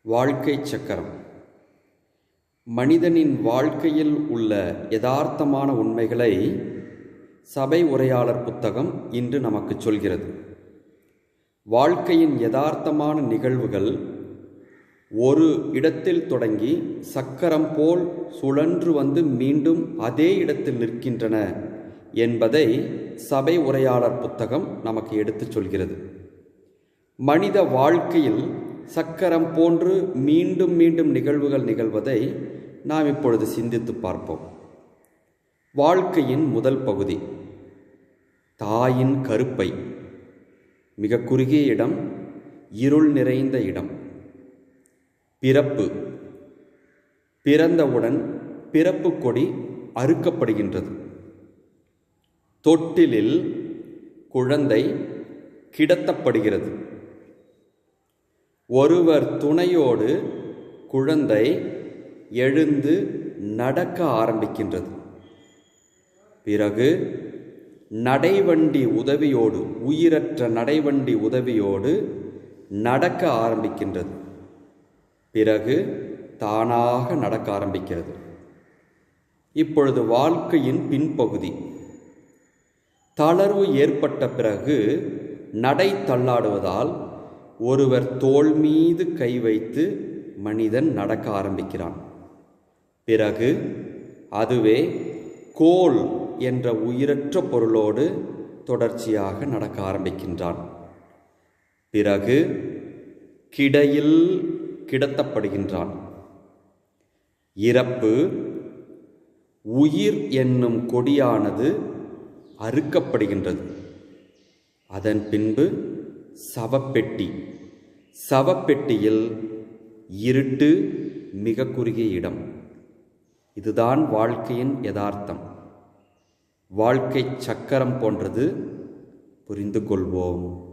வாழ்க்கை சக்கரம். மனிதனின் வாழ்க்கையில் உள்ள யதார்த்தமான உண்மைகளை சபை உரையாளர் புத்தகம் இன்று நமக்கு சொல்கிறது. வாழ்க்கையின் யதார்த்தமான நிகழ்வுகள் ஒரு இடத்தில் தொடங்கி சக்கரம் போல் சுழன்று வந்து மீண்டும் அதே இடத்தில் நிற்கின்றன என்பதை சபை உரையாளர் புத்தகம் நமக்கு எடுத்துச் சொல்கிறது. மனித வாழ்க்கையில் சக்கரம் போன்று மீண்டும் மீண்டும் நிகழ்வுகள் நிகழ்வதை நாம் இப்பொழுது சிந்தித்து பார்ப்போம். வாழ்க்கையின் முதல் பகுதி தாயின் கருப்பை. மிக குறுகிய இடம், இருள் நிறைந்த இடம். பிறப்பு. பிறந்தவுடன் பிறப்பு கொடி அறுக்கப்படுகின்றது. தொட்டிலில் குழந்தை கிடத்தப்படுகிறது. ஒருவர் துணையோடு குழந்தை எழுந்து நடக்க ஆரம்பிக்கின்றது. பிறகு நடைவண்டி உதவியோடு, உயிரற்ற நடைவண்டி உதவியோடு நடக்க ஆரம்பிக்கின்றது. பிறகு தானாக நடக்க ஆரம்பிக்கிறது. இப்பொழுது வாழ்க்கையின் பின்பகுதி. தளர்வு ஏற்பட்ட பிறகு நடை தள்ளாடுவதால் ஒருவர் தோள் மீது கை வைத்து மனிதன் நடக்க ஆரம்பிக்கிறான். பிறகு அதுவே கோல் என்ற உயிரற்ற பொருளோடு தொடர்ச்சியாக நடக்க ஆரம்பிக்கின்றான். பிறகு கிடையில் கிடத்தப்படுகின்றான். இறப்பு. உயிர் என்னும் கொடியானது அறுக்கப்படுகின்றது. அதன் பின்பு சவப்பெட்டி. சவப்பெட்டியில் இருட்டு, மிக குறுகிய இடம். இதுதான் வாழ்க்கையின் யதார்த்தம். வாழ்க்கை சக்கரம் போன்றது. புரிந்து கொள்வோம்.